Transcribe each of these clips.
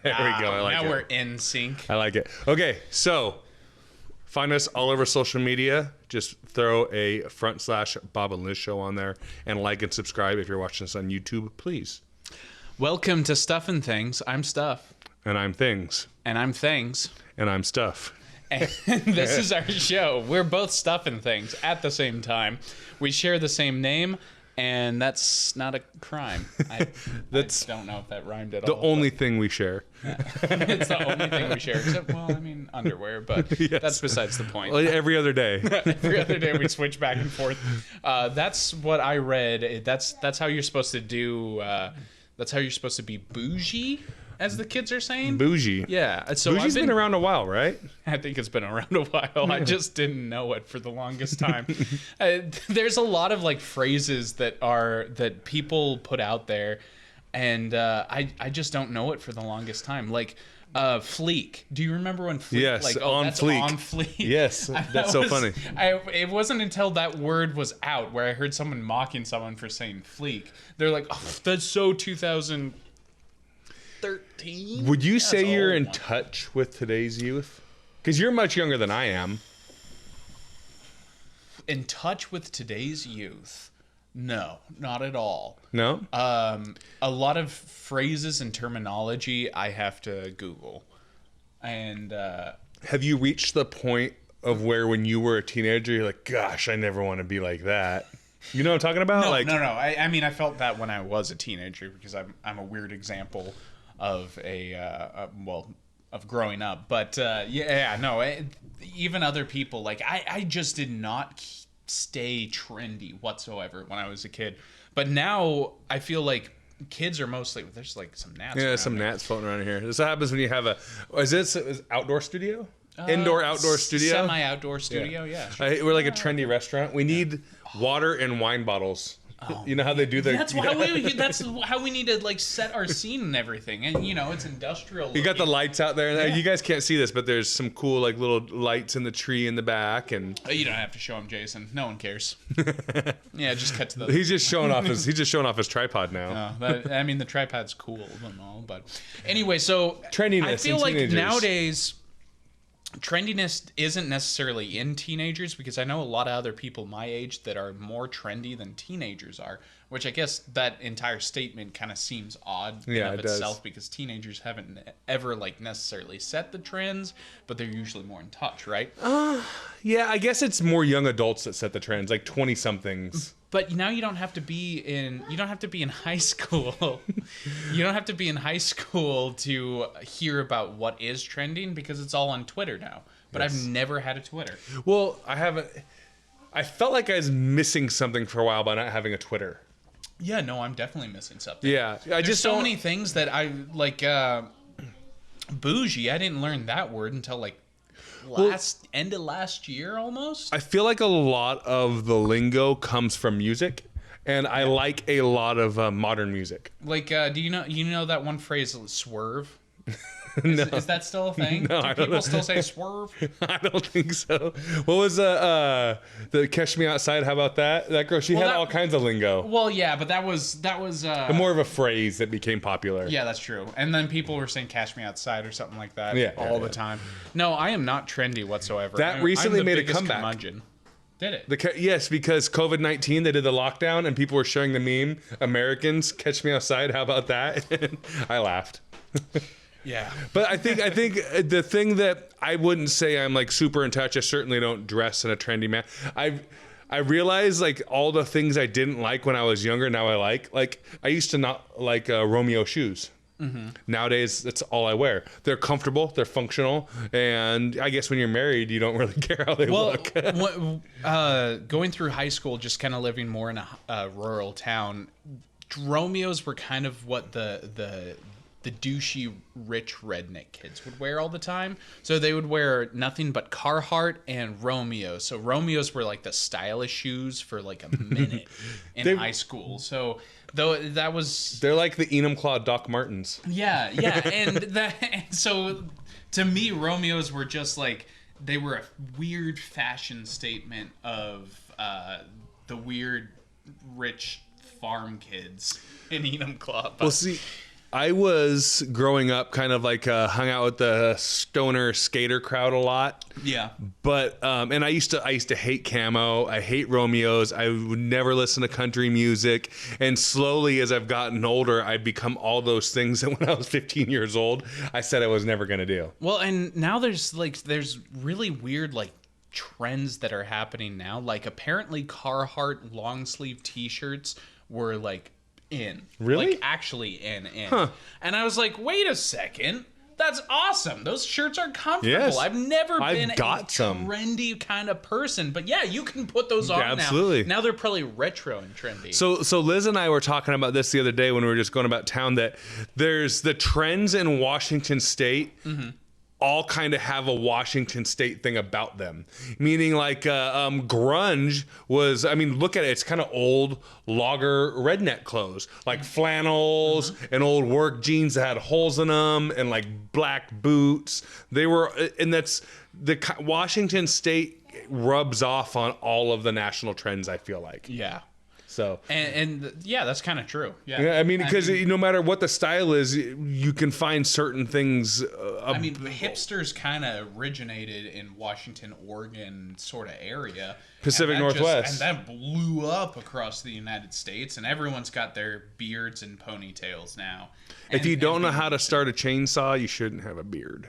There we go. I like now it. we're in sync. I like it. Okay, so find us all over social media. Just throw a /Bob and Liz show on there and like and subscribe if you're watching us on YouTube, please. Welcome to Stuff and Things. I'm Stuff. And I'm Things. And I'm Things. And I'm Stuff. And this is our show. We're both Stuff and Things at the same time. We share the same name, and that's not a crime. I don't know if that rhymed at all. The only thing we share. It's the only thing we share, except, well, I mean, underwear, but Yes. that's besides the point. Well, every other day. Every other day we switch back and forth. That's what I read. That's how you're supposed to do. That's how you're supposed to be bougie, as the kids are saying. Bougie. Yeah. So Bougie's been around a while, right? I think it's been around a while. I just didn't know it for the longest time. There's a lot of like phrases that people put out there, and I just don't know it for the longest time. Like fleek. Do you remember when fleek? Yes, like, on that's fleek. On fleek. Yes, that's so funny. It wasn't until that word was out where I heard someone mocking someone for saying fleek. They're like, "Oh, that's so 2013." Would you say you're old in now. touch with today's youth? Because you're much younger than I am. In touch with today's youth? No, not at all. No? A lot of phrases and terminology I have to Google. And Have you reached the point of where when you were a teenager, you're like, gosh, I never want to be like that? You know what I'm talking about? no. I mean, I felt that when I was a teenager because I'm a weird example of of growing up. But even other people, like I just did not stay trendy whatsoever when I was a kid. But now I feel like kids are mostly, there's like some gnats. Yeah, around some there. gnats floating around here. This happens when you have is outdoor studio? Indoor, outdoor studio? Semi-outdoor studio, yeah. Sure. We're like a trendy restaurant. We need water and wine bottles. You know how they do the... That's how we need to like set our scene and everything, and it's industrial. You got the looking. lights out there. Yeah. You guys can't see this, but there's some cool like little lights in the tree in the back, and You don't have to show him, Jason. No one cares. Yeah, just cut to the. he's just showing off his tripod now. The tripod's cool and all, but anyway, so Trendiness I feel in like teenagers. nowadays trendiness isn't necessarily in teenagers because I know a lot of other people my age that are more trendy than teenagers are, which I guess that entire statement kind of seems odd in Yeah, of it does. itself because teenagers haven't ever like necessarily set the trends, but they're usually more in touch, right? Yeah, I guess it's more young adults that set the trends, like 20 somethings. But now you don't have to be in high school. You don't have to be in high school to hear about what is trending because it's all on Twitter now. But Yes. I've never had a Twitter. Well, I haven't. I felt like I was missing something for a while by not having a Twitter. Yeah, no, I'm definitely missing something. Yeah, I There's just so don't. many things that I like. Bougie. I didn't learn that word until like end of last year almost. I feel like a lot of the lingo comes from music, and I like a lot of modern music. Like, do you know that one phrase, swerve? No. Is that still a thing? No, Do I don't know. people still say swerve? I don't think so. What was the Catch Me Outside? How about that? That girl, she had that- all kinds of lingo. Well, yeah, but that was More of a phrase that became popular. yeah, that's true. And then people were saying "Cash Me Outside" or something like that. Yeah, all yeah. the time. No, I am not trendy whatsoever. That recently I'm the made a biggest comeback. curmudgeon. Did it? Yes, because COVID-19, they did the lockdown, and people were sharing the meme, Americans, catch me outside, how about that? And I laughed. Yeah. But I think the thing that I wouldn't say I'm like super in touch, I certainly don't dress in a trendy man. I realized like all the things I didn't like when I was younger, now I like. Like I used to not like Romeo shoes. Mm-hmm. Nowadays, that's all I wear. They're comfortable, they're functional, and I guess when you're married, you don't really care how they look. Going through high school, just kind of living more in a rural town, Romeos were kind of what the douchey rich redneck kids would wear all the time. So they would wear nothing but Carhartt and Romeo. So Romeos were like the stylish shoes for like a minute in high school. So though that was They're like the Enumclaw Doc Martens. yeah, and so to me Romeos were just like they were a weird fashion statement of the weird rich farm kids in Enumclaw. Well, see, I was growing up kind of like hung out with the stoner skater crowd a lot. Yeah. But and I used to hate camo. I hate Romeos. I would never listen to country music. And slowly, as I've gotten older, I've become all those things that when I was 15 years old, I said I was never going to do. Well, and now there's really weird like trends that are happening now. Like apparently Carhartt long sleeve T-shirts were like in. Really? Like actually in. Huh. And I was like, wait a second. That's awesome. Those shirts are comfortable. Yes. I've never been got a some. trendy kind of person. But yeah, you can put those on absolutely. now. Now they're probably retro and trendy. So Liz and I were talking about this the other day when we were just going about town, that there's the trends in Washington State all kind of have a Washington State thing about them. Meaning like grunge was, I mean, look at it. It's kind of old logger redneck clothes, like flannels and old work jeans that had holes in them and like black boots. They were, and that's the Washington State rubs off on all of the national trends, I feel like. yeah. So And yeah, that's kind of true. Yeah. yeah, I mean, because no matter what the style is, you can find certain things. I mean, hipsters kind of originated in Washington, Oregon sort of area. Pacific And that Northwest. and that blew up across the United States, and everyone's got their beards and ponytails now. If you don't know how to start a chainsaw, you shouldn't have a beard.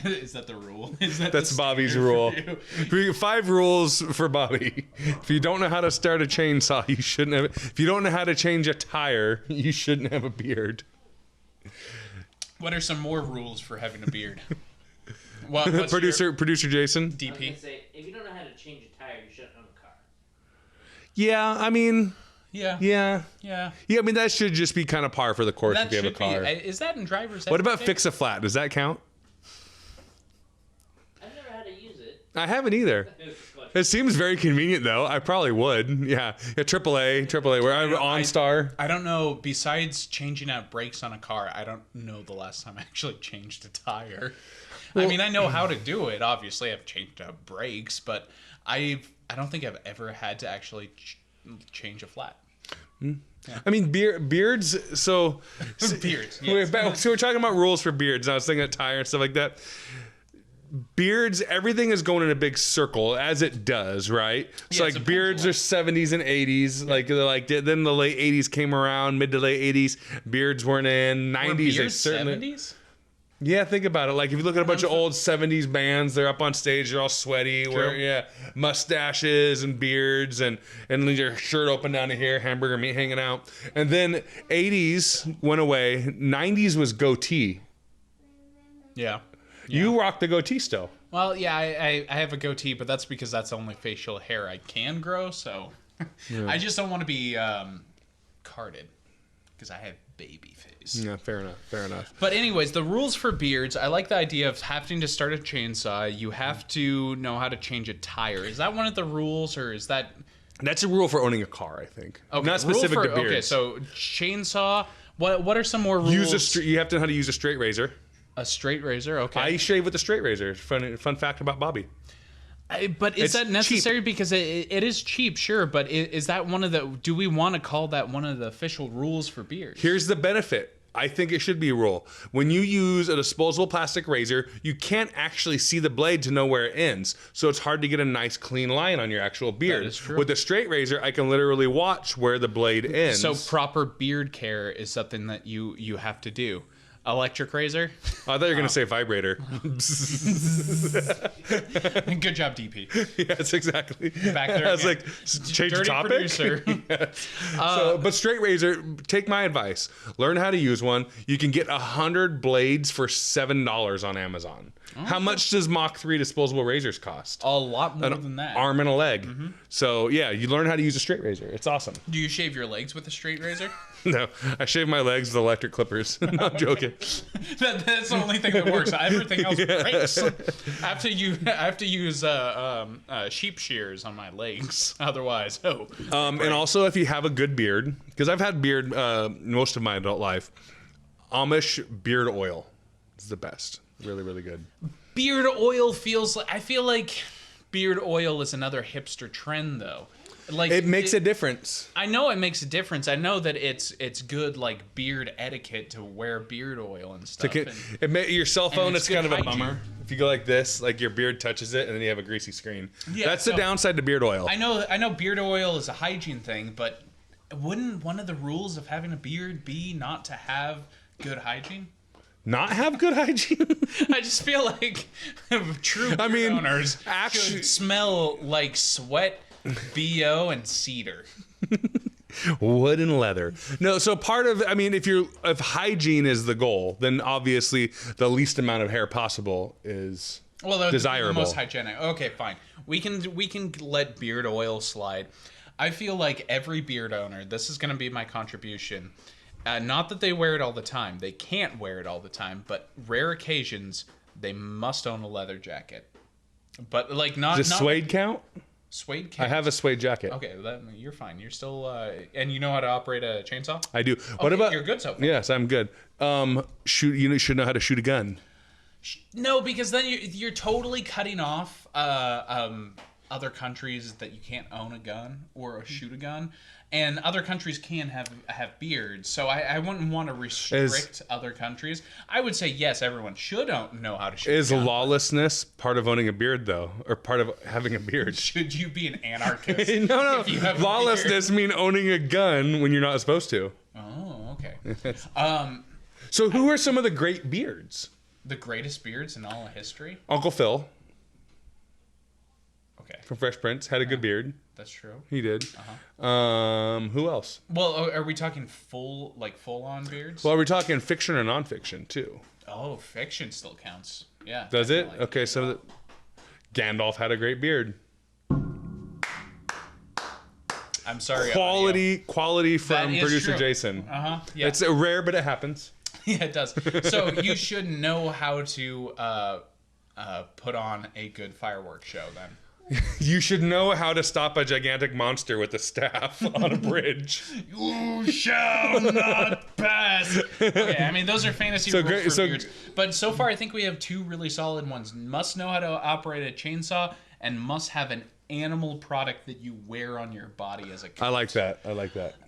Is that the rule? Is that That's the Bobby's standard for rule. you? 5 rules for Bobby. If you don't know how to start a chainsaw, you shouldn't have. If you don't know how to change a tire, you shouldn't have a beard. What are some more rules for having a beard? What's Producer Jason. I was DP. gonna say, if you don't know how to change a tire, you shouldn't own a car. Yeah, I mean, Yeah. yeah. Yeah. I mean, that should just be kind of par for the course That if you have a should car. be. Is that in driver's ed? What about today? fix a flat? Does that count? I've never had to use it. I haven't either. It seems very convenient though. I probably would. Yeah. AAA. Where I'm OnStar. I don't know. Besides changing out brakes on a car, I don't know the last time I actually changed a tire. I mean, I know how to do it. Obviously, I've changed out brakes, but I don't think I've ever had to actually change a flat. I mean, beards. So Beards. Yes. So we're talking about rules for beards. And I was thinking of tire and stuff like that. Beards, everything is going in a big circle, as it does, right? So it's a like beards are 70s and 80s. Like they're like then the late 80s came around, mid to late 80s. Beards weren't in. 90s, Were they beards certainly. 70s? Yeah, think about it. Like if you look at a bunch of old 70s bands, they're up on stage, they're all sweaty, mustaches and beards and your shirt open down to here, hamburger meat hanging out. And then 80s went away. 90s was goatee. Yeah. You rock the goatee still. Well, yeah, I have a goatee, but that's because that's the only facial hair I can grow, so I just don't want to be carded because I have baby face. Yeah, fair enough. But anyways, the rules for beards, I like the idea of having to start a chainsaw. You have to know how to change a tire. Is that one of the rules, or is that... That's a rule for owning a car, I think. Okay, Not specific to beards. Okay, so chainsaw, what are some more rules? You have to know how to use a straight razor. A straight razor, okay. I shave with a straight razor. Fun fact about Bobby. But is It's that necessary? Because it is cheap, sure. But is that one of the... Do we want to call that one of the official rules for beards? Here's the benefit. I think it should be a rule. When you use a disposable plastic razor, you can't actually see the blade to know where it ends. So it's hard to get a nice clean line on your actual beard. That is true. With a straight razor, I can literally watch where the blade ends. So proper beard care is something that you have to do. Electric razor? I thought you were going to say vibrator. Good job, DP. Yes, exactly. Back there I was again. like, change the Dirty topic? producer. Yes. But straight razor, take my advice. Learn how to use one. You can get 100 blades for $7 on Amazon. How much does Mach 3 disposable razors cost? A lot more than that. Arm and a leg. So, yeah, you learn how to use a straight razor. It's awesome. Do you shave your legs with a straight razor? No, I shave my legs with electric clippers. No, I'm joking. That's the only thing that works. Everything else breaks. I have to use sheep shears on my legs. Otherwise, And also, if you have a good beard, because I've had beard most of my adult life, Amish beard oil is the best. Really, really good. Beard oil feels like... I feel like beard oil is another hipster trend, though. Like It makes a difference. I know it makes a difference. I know that it's good like beard etiquette to wear beard oil and stuff. Your cell phone it's is good kind of a hygiene. bummer. If you go like this, like your beard touches it, and then you have a greasy screen. Yeah, That's the so- downside to beard oil. I know beard oil is a hygiene thing, but wouldn't one of the rules of having a beard be not to have good hygiene? Not have good hygiene. I just feel like true beard owners should smell like sweat, BO, and cedar. Wood and leather. No, so part of, if hygiene is the goal, then obviously the least amount of hair possible is desirable. The most hygienic. Okay, fine. We can let beard oil slide. I feel like every beard owner, this is going to be my contribution. Not that they wear it all the time. They can't wear it all the time, but rare occasions they must own a leather jacket. But like not Does not suede count? suede. I have a suede jacket. Okay, you're fine. You're still and you know how to operate a chainsaw? I do. What about? You're good so far. Yes, I'm good. You should know how to shoot a gun. No, because then you're totally cutting off other countries that you can't own a gun or shoot a gun, and other countries can have beards. So I wouldn't want to restrict other countries. I would say yes, everyone should know how to shoot. Is a gun. lawlessness part of owning a beard, though, or part of having a beard? Should you be an anarchist? No. if you have a Lawlessness mean owning a gun when you're not supposed to. Oh, okay. So who are some of the great beards? The greatest beards in all of history. Uncle Phil Okay, from Fresh Prince had a good beard. that's true. He did. Who else? Well, are we talking full on beards? Well, are we talking fiction or nonfiction too? Oh, fiction still counts. Yeah. Does it? definitely. Okay, so Gandalf had a great beard. I'm sorry. Quality from That is producer true. Jason. Yeah. It's rare, but it happens. Yeah, it does. So you should know how to put on a good fireworks show then. You should know how to stop a gigantic monster with a staff on a bridge. You shall not pass. Okay, I mean those are fantasy rules for beards. But so far I think we have two really solid ones. Must know how to operate a chainsaw and must have an animal product that you wear on your body as a coat. I like that.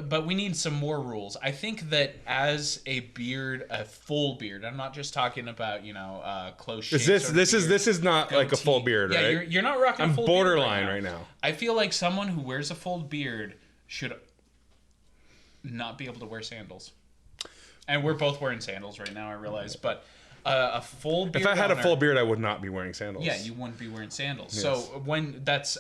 But we need some more rules. I think that as a beard, a full beard. I'm not just talking about close shave. This is not like a full beard, yeah, right? you're not rocking. I'm a full borderline beard right now. I feel like someone who wears a full beard should not be able to wear sandals. And we're both wearing sandals right now. I realize, but. A full beard. If I had a owner- full beard, I would not be wearing sandals. Yeah, you wouldn't be wearing sandals. Yes. So when that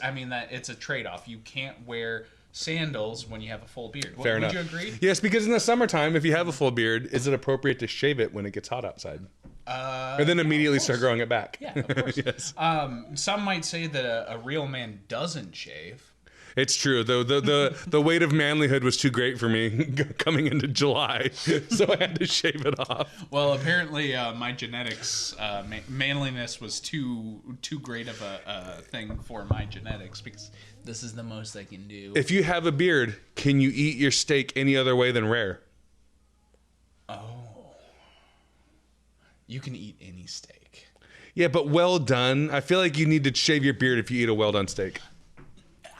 it's a trade-off. You can't wear sandals when you have a full beard. Fair enough. Would you agree? Yes, because in the summertime, if you have a full beard, is it appropriate to shave it when it gets hot outside? And then immediately start growing it back. Yeah, of course. Yes. Some might say that a real man doesn't shave. It's true. The weight of manlyhood was too great for me coming into July, so I had to shave it off. Well, apparently my genetics, manliness was too great of a thing for my genetics because this is the most I can do. If you have a beard, can you eat your steak any other way than rare? Oh. You can eat any steak. Yeah, but well done. I feel like you need to shave your beard if you eat a well done steak.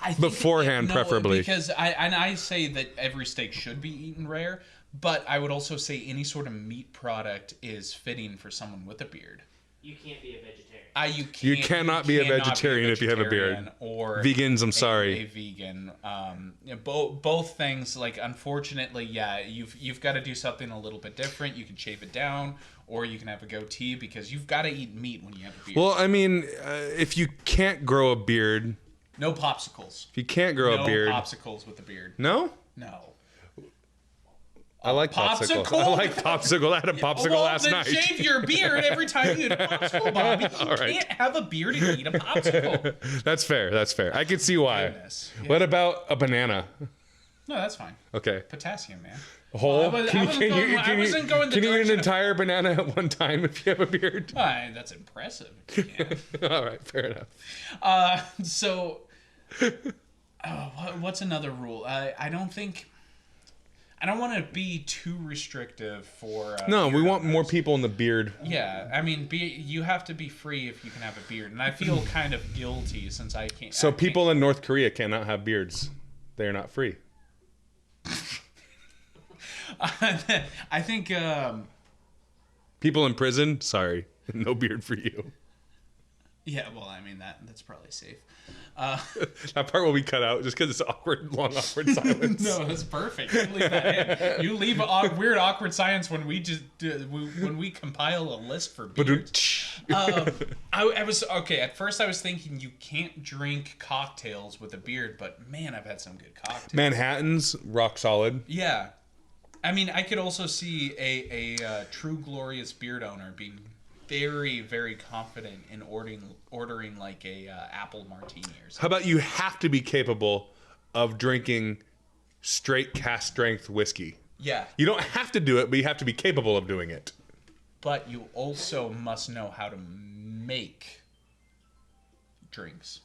I think Beforehand, preferably. Because I say that every steak should be eaten rare, but I would also say any sort of meat product is fitting for someone with a beard. You can't be a vegetarian. You cannot be a vegetarian if you have a beard. Or Vegans, I'm sorry. A vegan. Both things, like, unfortunately, yeah, you've got to do something a little bit different. You can shave it down, or you can have a goatee because you've got to eat meat when you have a beard. Well, I mean, if you can't grow a beard, no popsicles. if you can't grow a beard, No popsicles with a beard. no. No. I like popsicles. popsicle? I like popsicle. I had a popsicle last then night. shave your beard every time you eat a popsicle, Bobby. You All right. can't have a beard and eat a popsicle. That's fair. That's fair. I can see why. Goodness. Yeah. What about a banana? No, that's fine. Okay. Potassium, man. A whole? Well, I Can wasn't going the you eat an direction of- entire banana at one time if you have a beard? That's impressive. Yeah. All right. Fair enough. So, what's another rule? I don't think I don't want to be too restrictive for. No, we beard want more owners. people in the beard. Yeah, I mean, you have to be free if you can have a beard, and I feel kind of guilty since I can't. So people in North Korea cannot have beards. They are not free. I think. People in prison, sorry, no beard for you. Yeah, well, I mean that's probably safe. That part will be cut out just because it's long, awkward silence. No, that's perfect. You leave that in. You leave weird, awkward silence when we just when we compile a list for beers. I was okay. At first, I was thinking you can't drink cocktails with a beard, but man, I've had some good cocktails. Manhattan's rock solid. Yeah, I mean, I could also see a true glorious beard owner being very, very confident in ordering like a apple martini or something. How about you have to be capable of drinking straight cast strength whiskey? Yeah. You don't have to do it, but you have to be capable of doing it. But you also must know how to make drinks.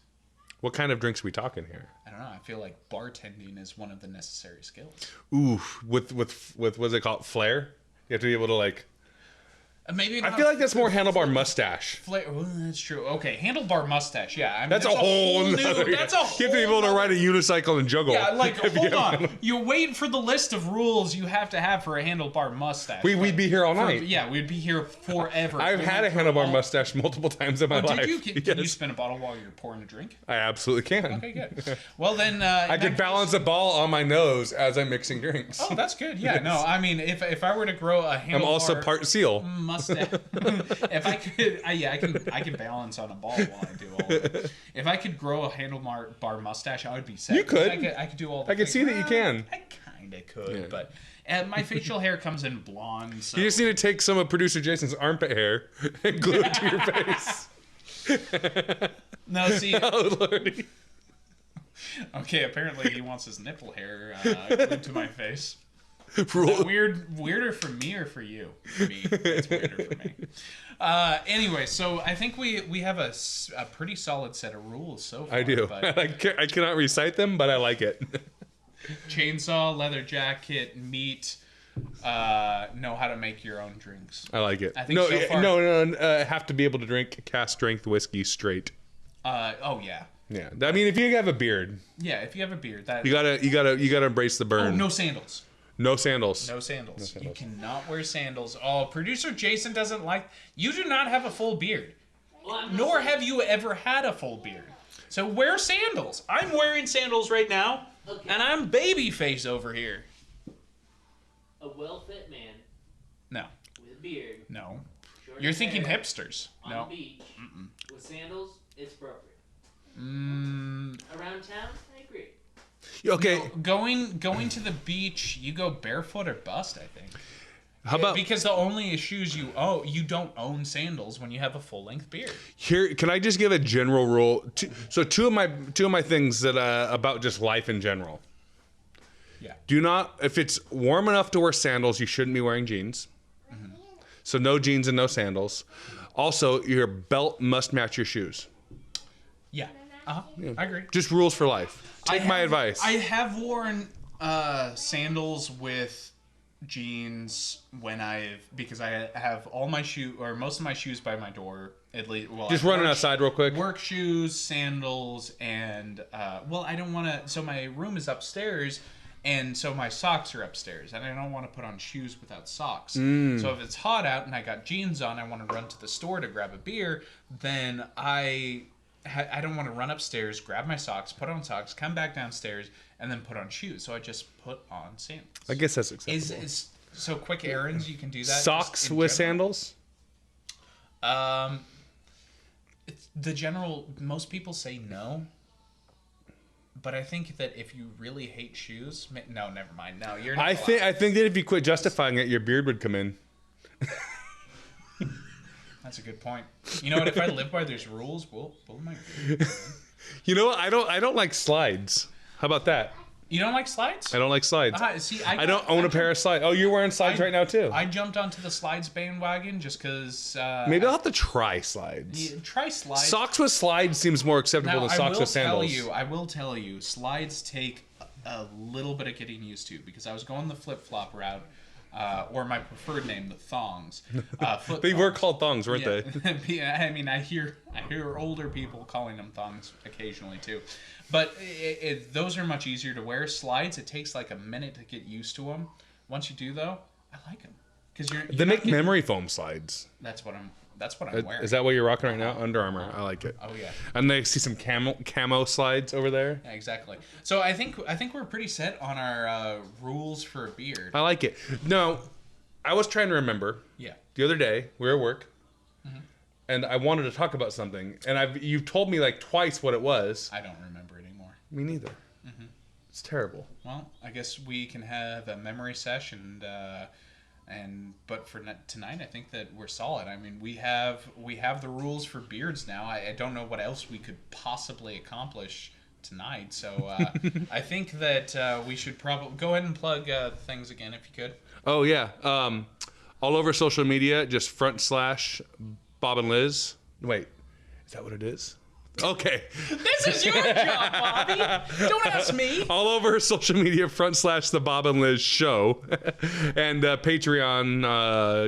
What kind of drinks are we talking here? I don't know. I feel like bartending is one of the necessary skills. Ooh, with what's it called? Flair? You have to be able to like. Maybe I feel like that's more handlebar mustache. Flair. Well, that's true. Okay, handlebar mustache. Yeah, I mean, That's a whole nother. That's a whole. You have to be able to ride a unicycle and juggle. Yeah, like hold on. You're waiting for the list of rules you have to have for a handlebar mustache. We'd be here all night. Yeah, we'd be here forever. I've had a handlebar mustache multiple times in my life. Did you? Can you Yes. spin a bottle while you're pouring a drink? I absolutely can. Okay, good. Well then, I could balance a ball on my nose as I'm mixing drinks. Oh, that's good. Yeah, no, I mean, if I were to grow a handlebar I'm also part seal. mustache, if I could, I can balance on a ball while I do all of it. If I could grow a handlebar mustache, I would be set. You could. I could do all. The I could things. see that you can. I kind of could, Yeah. but my facial hair comes in blonde. So. You just need to take some of producer Jason's armpit hair and glue it to your face. No, see. Oh, Lordy. Okay, apparently he wants his nipple hair glued to my face. Rule. Weirder for me or for you? For me, it's weirder for me. Anyway, so I think we have a pretty solid set of rules so far. I do. But I cannot recite them, but I like it. chainsaw, leather jacket, meat, know how to make your own drinks. I like it. I think so far- no. Have to be able to drink cast strength whiskey straight. Oh yeah. Yeah. I mean, if you have a beard, Yeah, if you have a beard, that you gotta embrace the burn. Oh, no sandals. No sandals. No sandals. You sandals. cannot wear sandals. Oh, producer Jason doesn't like. You do not have a full beard. Well, I'm not Nor saying- have you ever had a full beard. So wear sandals. I'm wearing sandals right now, Okay. and I'm baby face over here. a well-fit man No, with a beard. no. Short You're thinking hair, hipsters. on No. the beach with sandals. It's appropriate. Mm, Around town, I agree. Okay. going to the beach, you go barefoot or bust. I think. How about Because the only shoes you don't own sandals when you have a full length beard. here? Can I just give a general rule? So two of my things that about just life in general. Yeah. Do not, if it's warm enough to wear sandals, you shouldn't be wearing jeans. So no jeans and no sandals. Also, your belt must match your shoes. Yeah. I agree. Just rules for life. Take my advice. I have worn sandals with jeans because I have all my most of my shoes by my door at least. Well, Just I have running work- outside real quick. Work shoes, sandals, and I don't want to. So my room is upstairs, and so my socks are upstairs, and I don't want to put on shoes without socks. So if it's hot out and I got jeans on, I want to run to the store to grab a beer. Then I don't want to run upstairs, grab my socks, put on socks, come back downstairs, and then put on shoes. So I just put on sandals. I guess that's acceptable. Is so quick errands you can do that. Socks just in with general? sandals? It's the general. Most people say no, but I think that if you really hate shoes, no, never mind. No, you're not. I think that if you quit justifying it, your beard would come in. That's a good point. You know what? If I live by these rules, we'll my beard. You know what? I don't like slides. How about that? You don't like slides? I don't like slides. See, I don't own a pair of slides. Oh, you're wearing slides right now too. I jumped onto the slides bandwagon just because. Maybe I'll have to try slides. Try slides. Socks with slides seems more acceptable Now, than socks with sandals. I will tell you, slides take a little bit of getting used to because I was going the flip-flop route. Or my preferred name, the thongs. They were called thongs, weren't they? Yeah, I mean, I hear older people calling them thongs occasionally too, but those are much easier to wear. Slides, it takes like a minute to get used to them. Once you do, though, I like them because They make memory foam slides. That's what I'm wearing. Is that what you're rocking right now? Under Armour. I like it. Oh yeah. And they see some camo slides over there. Yeah, exactly. So I think we're pretty set on our rules for a beard. I like it. No, I was trying to remember. Yeah. The other day we were at work, and I wanted to talk about something, and you've told me like twice what it was. I don't remember anymore. Me neither. It's terrible. Well, I guess we can have a memory session but for tonight, I think that we're solid. I mean, we have the rules for beards now. I don't know what else we could possibly accomplish tonight. So I think that we should probably go ahead and plug things again if you could. Oh yeah. All over social media, just / Bob and Liz. Wait, is that what it is? Okay. This is your job, Bobby. Don't ask me. All over social media, / the Bob and Liz show, and Patreon,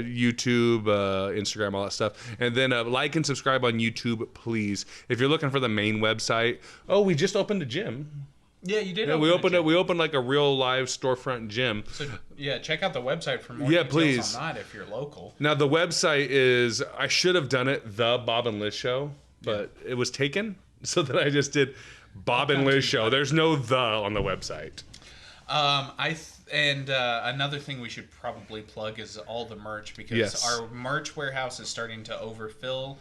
YouTube, Instagram, all that stuff. And then like and subscribe on YouTube, please. If you're looking for the main website, we just opened a gym. Yeah, you did. Yeah, we opened like a real live storefront gym. So yeah, check out the website for more Yeah, details please. on that if you're local. Now the website is, I should have done it, the Bob and Liz show, but it was taken, so that I just did Bob and Liz show. There's no the on the website. Another thing we should probably plug is all the merch because our merch warehouse is starting to overfill.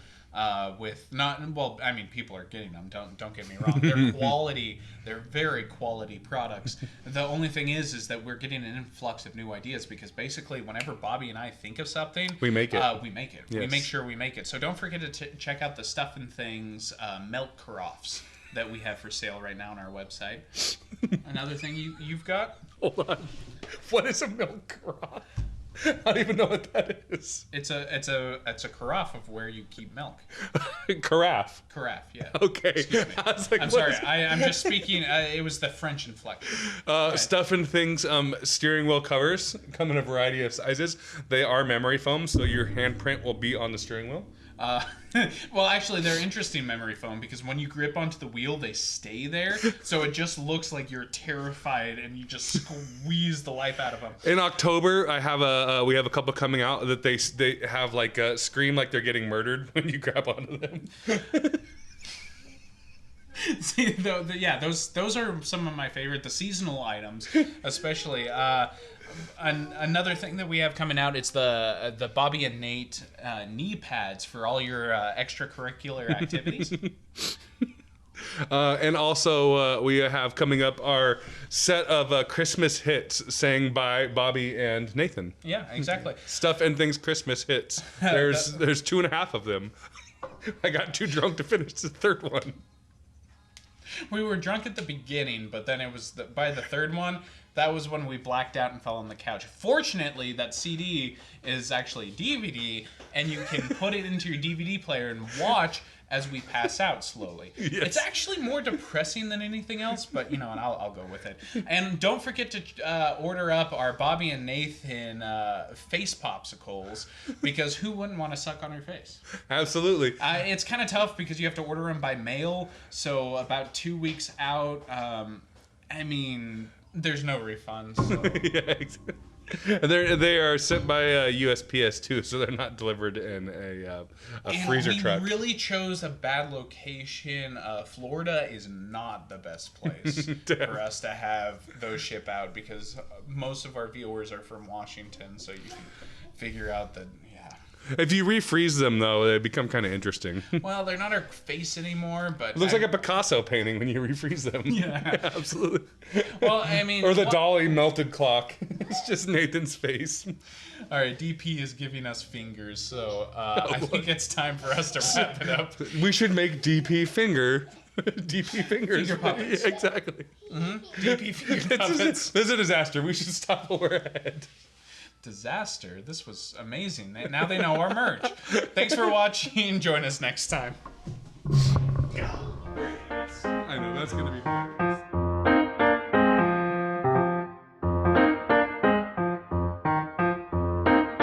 People are getting them. Don't get me wrong. They're quality. They're very quality products. The only thing is that we're getting an influx of new ideas because basically, whenever Bobby and I think of something, we make it. We make it. Yes. We make sure we make it. So don't forget to check out the Stuff and Things milk carafes that we have for sale right now on our website. Another thing you've got? Hold on. What is a milk carafe? I don't even know what that is. It's a carafe of where you keep milk. Carafe. Carafe, yeah. Okay. Excuse me. I was like, I'm what sorry. is- I'm just speaking. It was the French inflection. Stuff and Things steering wheel covers come in a variety of sizes. They are memory foam, so your handprint will be on the steering wheel. Well, actually, they're interesting memory foam because when you grip onto the wheel, they stay there. So it just looks like you're terrified and you just squeeze the life out of them. In October, we have a couple coming out that they have like scream like they're getting murdered when you grab onto them. See, those are some of my favorite, the seasonal items, especially. Another thing that we have coming out, it's the Bobby and Nate knee pads for all your extracurricular activities. And also, we have coming up our set of Christmas hits sang by Bobby and Nathan. Yeah, exactly. Stuff and Things Christmas hits. There's 2.5 of them. I got too drunk to finish the third one. We were drunk at the beginning, but then it was by the third one, that was when we blacked out and fell on the couch. Fortunately, that CD is actually DVD, and you can put it into your DVD player and watch as we pass out slowly. Yes. It's actually more depressing than anything else, but and I'll go with it. And don't forget to order up our Bobby and Nathan face popsicles, because who wouldn't want to suck on your face? Absolutely. It's kind of tough because you have to order them by mail, so about 2 weeks out. There's no refunds. So. Yeah, exactly. They are sent by USPS too, so they're not delivered in a freezer truck. We really chose a bad location. Florida is not the best place for us to have those ship out because most of our viewers are from Washington, so you can figure out that. If you refreeze them, though, they become kind of interesting. Well, they're not our face anymore, but... It looks like a Picasso painting when you refreeze them. Yeah. Yeah, absolutely. Well, Or the Dolly melted clock. It's just Nathan's face. All right, DP is giving us fingers, so I think it's time for us to wrap it up. We should make DP finger. DP fingers. Finger puppets. Yeah, exactly. Mm-hmm. DP finger puppets. This is a disaster. We should stop while we're ahead. Disaster. This was amazing. Now they know our merch. Thanks for watching. Join us next time. I know, that's going to be...